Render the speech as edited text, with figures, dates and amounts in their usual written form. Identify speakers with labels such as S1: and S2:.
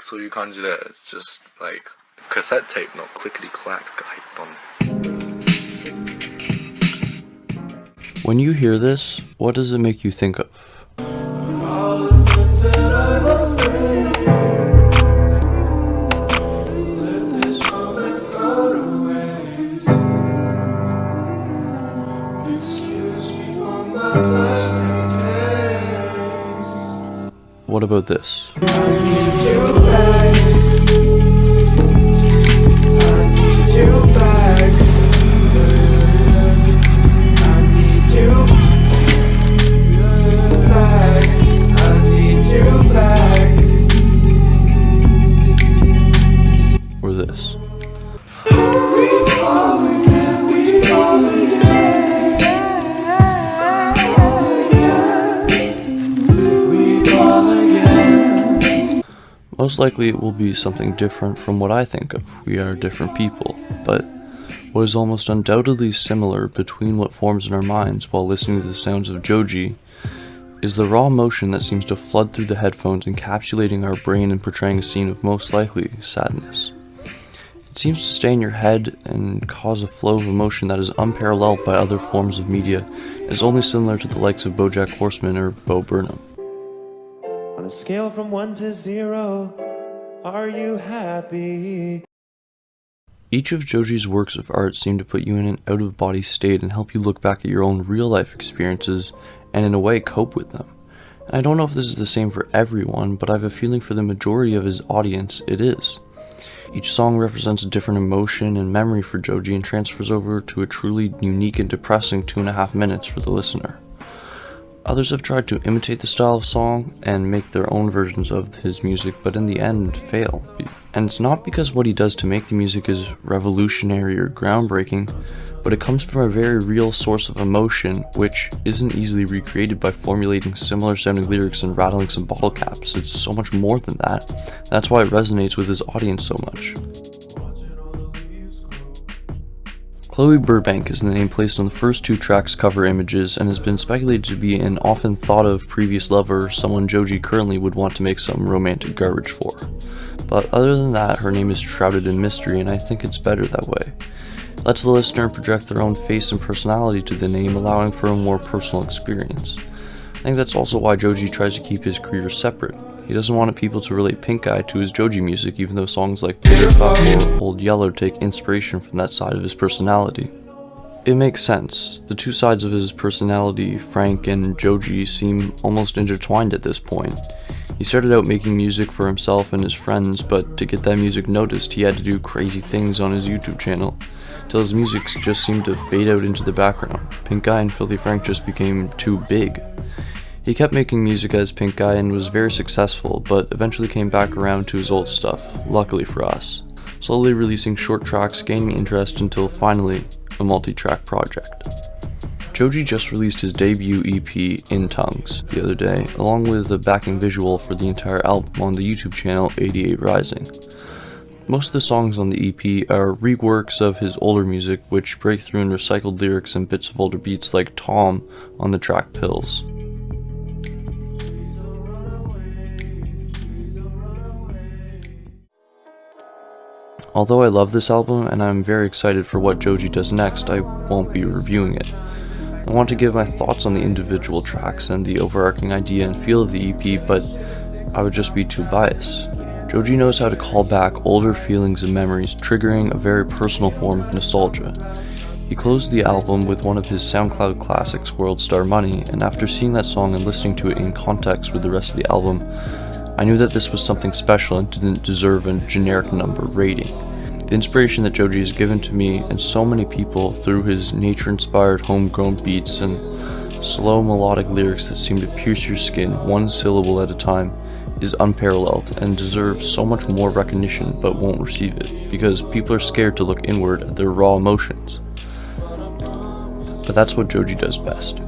S1: そういう感じで just like cassette tape の clickety clacks が入ったの。
S2: When you hear this, what does it make you think of? What about this? Or this. Most likely it will be something different from what I think of. We are different people, but what is almost undoubtedly similar between what forms in our minds while listening to the sounds of Joji is the raw emotion that seems to flood through the headphones, encapsulating our brain and portraying a scene of most likely sadness. It seems to stay in your head and cause a flow of emotion that is unparalleled by other forms of media and is only similar to the likes of BoJack Horseman or Bo Burnham.
S3: On a scale from 1 to 0, are you happy?
S2: Each of Joji's works of art seem to put you in an out-of-body state and help you look back at your own real-life experiences and in a way cope with them. And I don't know if this is the same for everyone, but I have a feeling for the majority of his audience it is. Each song represents a different emotion and memory for Joji and transfers over to a truly unique and depressing 2.5 minutes for the listener. Others have tried to imitate the style of song and make their own versions of his music, but in the end fail. And it's not because what he does to make the music is revolutionary or groundbreaking, but it comes from a very real source of emotion, which isn't easily recreated by formulating similar sounding lyrics and rattling some bottle caps. It's so much more than that. That's why it resonates with his audience so much. Chloe Burbank is the name placed on the first 2 tracks' cover images and has been speculated to be an often thought of previous lover, someone Joji currently would want to make some romantic garbage for. But other than that, her name is shrouded in mystery, and I think it's better that way. It lets the listener project their own face and personality to the name, allowing for a more personal experience. I think that's also why Joji tries to keep his career separate. He doesn't want people to relate Pink Eye to his Joji music, even though songs like Bitter Fuck or Old Yellow take inspiration from that side of his personality. It makes sense. The two sides of his personality, Frank and Joji, seem almost intertwined at this point. He started out making music for himself and his friends, but to get that music noticed, he had to do crazy things on his YouTube channel, till his music just seemed to fade out into the background. Pink Eye and Filthy Frank just became too big. He kept making music as Pink Eye and was very successful, but eventually came back around to his old stuff, luckily for us, slowly releasing short tracks, gaining interest until finally a multi-track project. Joji just released his debut EP, In Tongues, the other day, along with a backing visual for the entire album on the YouTube channel 88 Rising. Most of the songs on the EP are reworks of his older music, which break through in recycled lyrics and bits of older beats like Tom on the track Pills. Although I love this album and I'm very excited for what Joji does next, I won't be reviewing it. I want to give my thoughts on the individual tracks and the overarching idea and feel of the EP, but I would just be too biased. Joji knows how to call back older feelings and memories, triggering a very personal form of nostalgia. He closed the album with one of his SoundCloud classics, World Star Money, and after seeing that song and listening to it in context with the rest of the album, I knew that this was something special and didn't deserve a generic number rating. The inspiration that Joji has given to me and so many people through his nature-inspired homegrown beats and slow melodic lyrics that seem to pierce your skin one syllable at a time is unparalleled and deserves so much more recognition but won't receive it because people are scared to look inward at their raw emotions. But that's what Joji does best.